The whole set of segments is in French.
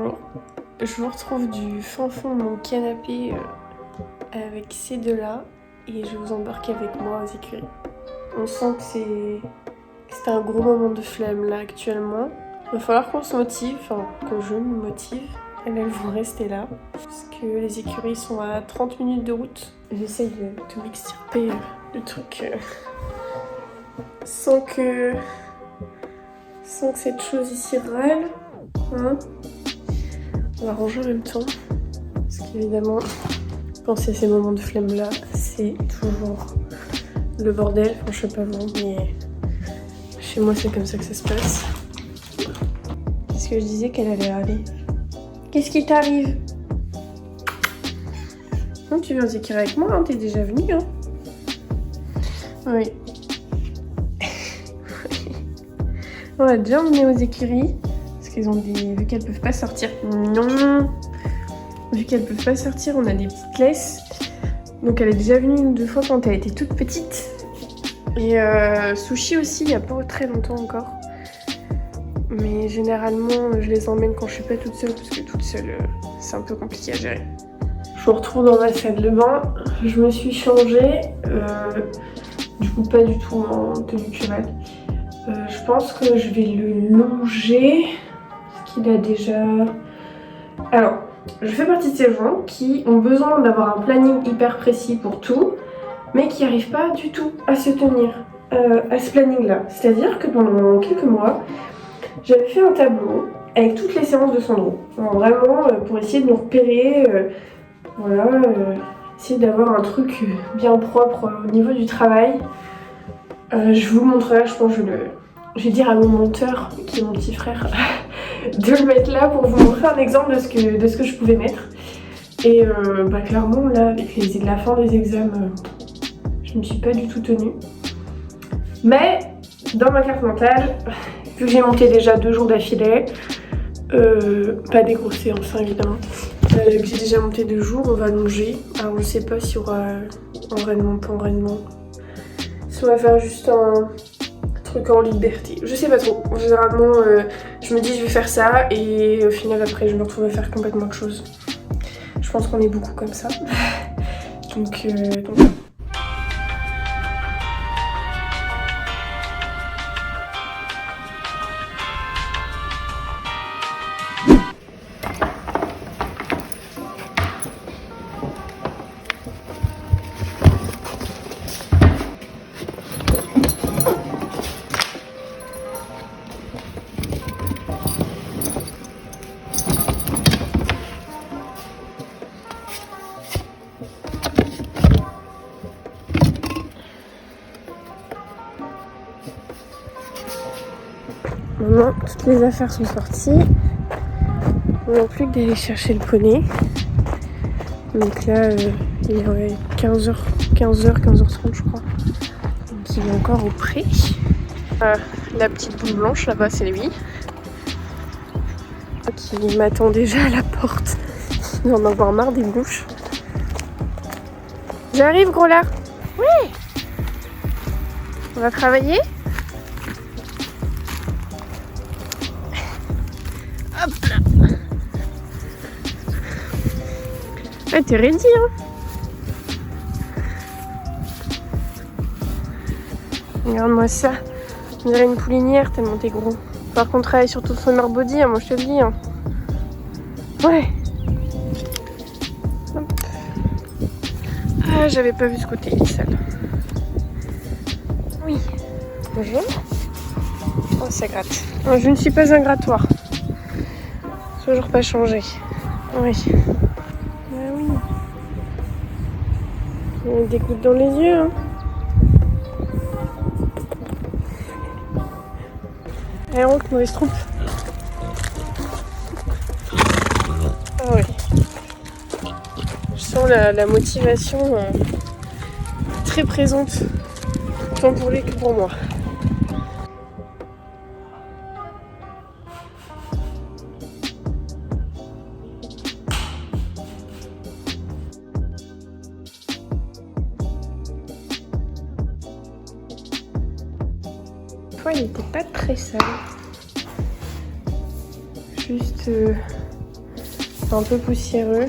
bonjour. Je vous retrouve du fin fond de mon canapé avec ces deux-là et je vous embarque avec moi aux écuries. On sent que c'est un gros moment de flemme là actuellement. Il va falloir qu'on se motive, enfin que je me motive. Elles vont rester là parce que les écuries sont à 30 minutes de route. J'essaye de m'extirper le truc sans que cette chose ici râle. Hein, on va ranger en même temps parce qu'évidemment penser à ces moments de flemme là c'est toujours le bordel. Enfin je sais pas vous mais chez moi c'est comme ça que ça se passe. Qu'est-ce que je disais qu'elle allait aller? Qu'est-ce qui t'arrive? Non, tu viens aux écuries avec moi, hein, t'es déjà venue, hein? Oui. On va déjà emmener aux écuries parce qu'ils ont vu qu'elles peuvent pas sortir. Non. Vu qu'elles peuvent pas sortir, on a des petites laisses. Donc elle est déjà venue une ou deux fois quand elle était toute petite. Et Sushi aussi, il y a pas très longtemps encore. Mais généralement, je les emmène quand je suis pas toute seule parce que toute seule, c'est un peu compliqué à gérer. Je vous retrouve dans ma salle de bain. Je me suis changée. Du coup, pas du tout en tenue cheval. Je pense que je vais le longer. Parce qu'il a déjà... Alors, je fais partie de ces gens qui ont besoin d'avoir un planning hyper précis pour tout, mais qui n'arrivent pas du tout à se tenir à ce planning-là. C'est-à-dire que pendant quelques mois, j'avais fait un tableau avec toutes les séances de Sandro. Alors vraiment, pour essayer de nous repérer, essayer d'avoir un truc bien propre au niveau du travail. Je vous montrerai, je pense que je vais dire à mon monteur, qui est mon petit frère, de le mettre là pour vous montrer un exemple de ce que je pouvais mettre. Et clairement, là, avec la fin des examens, je ne me suis pas du tout tenue. Mais, dans ma carte mentale, vu que j'ai monté déjà 2 jours d'affilée, pas des grosses séances hein, évidemment, que j'ai déjà monté 2 jours, on va longer. Alors je sais pas s'il y aura enraînement, pas enraînement. Si on va faire juste un truc en liberté, je sais pas trop. Généralement je me dis je vais faire ça et au final après je me retrouve à faire complètement autre chose. Je pense qu'on est beaucoup comme ça. donc maintenant, toutes les affaires sont sorties. On n'a plus que d'aller chercher le poney. Donc là, il est 15h30 je crois. Donc il est encore au pré. La petite boule blanche là-bas, c'est lui. Qui m'attend déjà à la porte. Il doit en avoir marre des bouches. J'arrive, gros lard. Oui. On va travailler. Hop là. Ah, t'es ready, hein? Regarde-moi ça. On dirait une poulinière tellement t'es gros. Par contre, travaille sur ton summer body, hein, moi je te le dis. Hein. Ouais. Hop. Ah, j'avais pas vu ce côté, il est sale. Oui. Bonjour. Oh, ça gratte. Oh, je ne suis pas un grattoir. Toujours pas changé. Oui. Ah oui. Il y a des gouttes dans les yeux. Hein. Allez, on rentre, mauvaise trompe. Ah oui. Je sens la motivation très présente, tant pour lui que pour moi. Il n'était pas très sale. Juste un peu poussiéreux.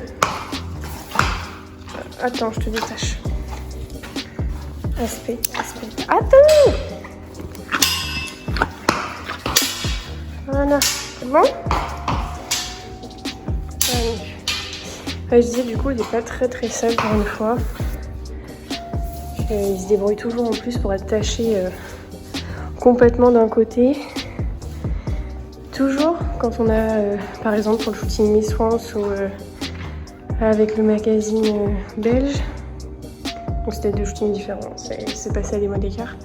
Attends, je te détache. Aspect. Attends! Voilà, c'est bon? Je disais, du coup, il est pas très sale pour une fois. Il se débrouille toujours en plus pour être taché complètement d'un côté. Toujours quand on a, par exemple pour le shooting Miss France ou avec le magazine belge, donc c'était deux shootings différents, c'est passé à des mois d'écart.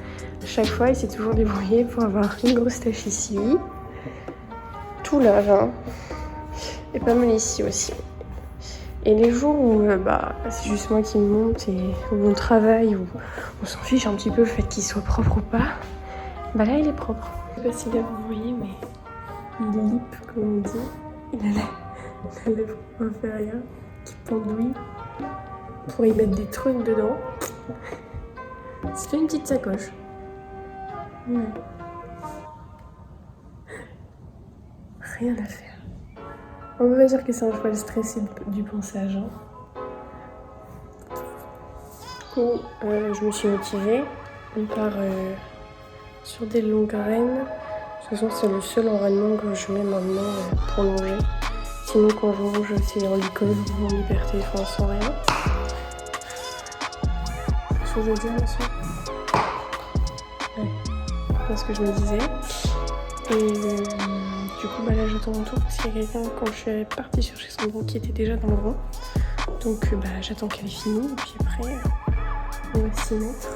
Chaque fois, il s'est toujours débrouillé pour avoir une grosse tache ici, tout là, hein. Et pas mal ici aussi. Et les jours où c'est juste moi qui me monte et où on travaille, où on s'en fiche un petit peu le fait qu'il soit propre ou pas, bah là il est propre. Je sais pas si là vous voyez, mais il est lip comme on dit. Il a la lèvre inférieure qui pendouille pour y mettre des trucs dedans. Ça fait une petite sacoche. Ouais. Rien à faire. On peut pas dire que c'est un cheval stressé du ponçage. Hein. Du coup, je me suis motivée. On part sur des longues graines. De toute façon, c'est le seul enraînement que je mets maintenant pour longer. Sinon, quand je longe, c'est en licol ou en liberté, enfin sans rien. Chose à dire là-dessus. Ouais, c'est ce que je me disais. Et du coup, là j'attends mon tour parce qu'il y a quelqu'un quand je suis partie chercher son gros qui était déjà dans le rond. Donc j'attends qu'elle ait fini et puis après on va s'y mettre.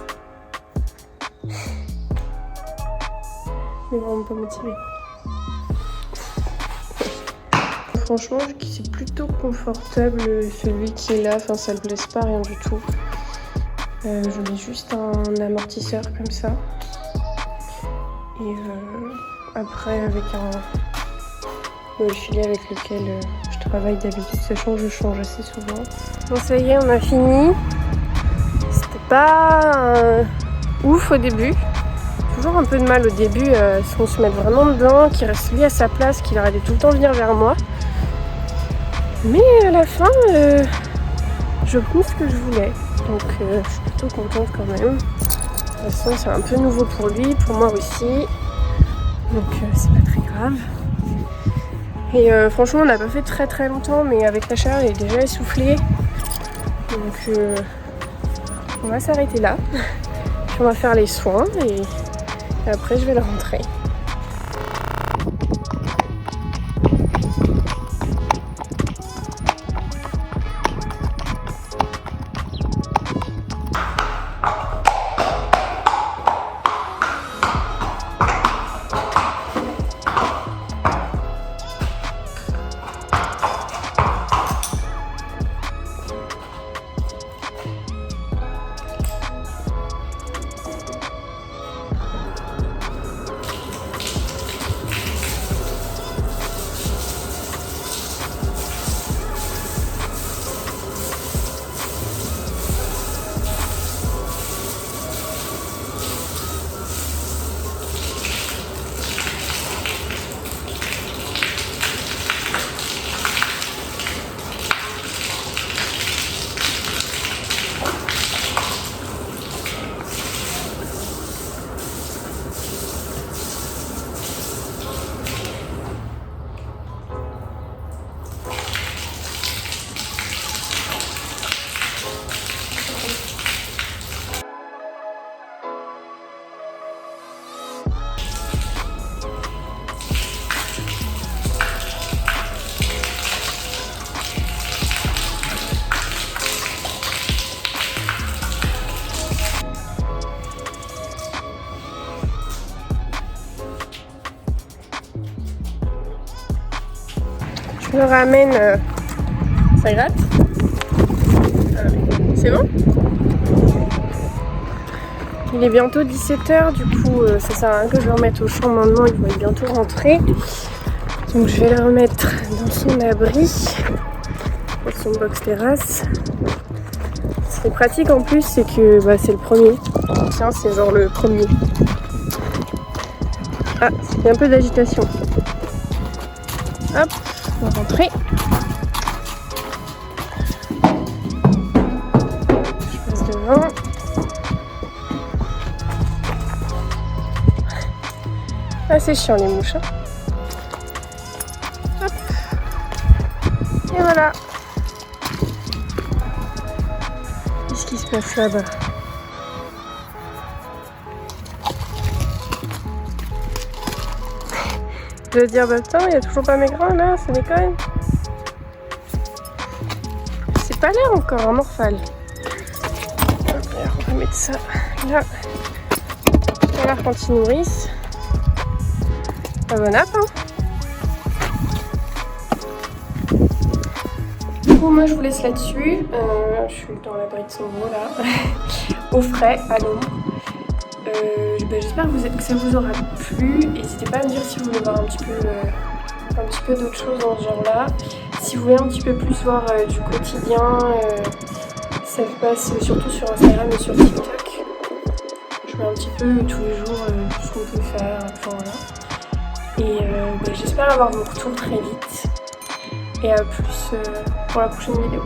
Mais vraiment pas motivée. Franchement, c'est plutôt confortable celui qui est là, enfin ça ne blesse pas rien du tout. Je mets juste un amortisseur comme ça. Et après avec le filet avec lequel je travaille d'habitude, sachant que je change assez souvent. Bon ça y est, on a fini. C'était pas ouf au début. Toujours un peu de mal au début, si on se met vraiment dedans, qu'il reste lui à sa place, qu'il arrête de tout le temps venir vers moi. Mais à la fin, j'obtiens ce que je voulais. Donc je suis plutôt contente quand même. De toute façon, c'est un peu nouveau pour lui, pour moi aussi. Donc c'est pas très grave. Et franchement, on n'a pas fait très longtemps, mais avec la chaleur, il est déjà essoufflé. Donc on va s'arrêter là. Puis on va faire les soins et après je vais le rentrer. Je le ramène, ça gratte. C'est bon? Il est bientôt 17h, du coup ça sert à rien que je le remette au champ maintenant, il va bientôt rentrer. Donc je vais le remettre dans son abri, dans son box terrasse. Ce qui est pratique en plus, c'est que c'est le premier. Tiens, c'est genre le premier. Ah, il y a un peu d'agitation. Hop, on va rentrer. bain. Ah, c'est chiant les mouches. Hein. Hop. Et voilà. Qu'est-ce qui se passe là-bas? Je veux dire, bah putain, il n'y a toujours pas mes grains là, ça déconne. C'est pas l'air encore en morphale. Alors, on va mettre ça là. Voilà quand ils nourrissent. Pas bon app, hein. Du coup, moi je vous laisse là-dessus. Je suis dans l'abri de son veau là, au frais, à l'ombre. J'espère que ça vous aura plu. N'hésitez pas à me dire si vous voulez voir un petit peu d'autres choses dans ce genre-là. Si vous voulez un petit peu plus voir du quotidien, ça se passe surtout sur Instagram et sur TikTok. Je mets un petit peu tous les jours tout ce qu'on peut faire. Enfin, voilà. Et j'espère avoir vos retours très vite. Et à plus pour la prochaine vidéo.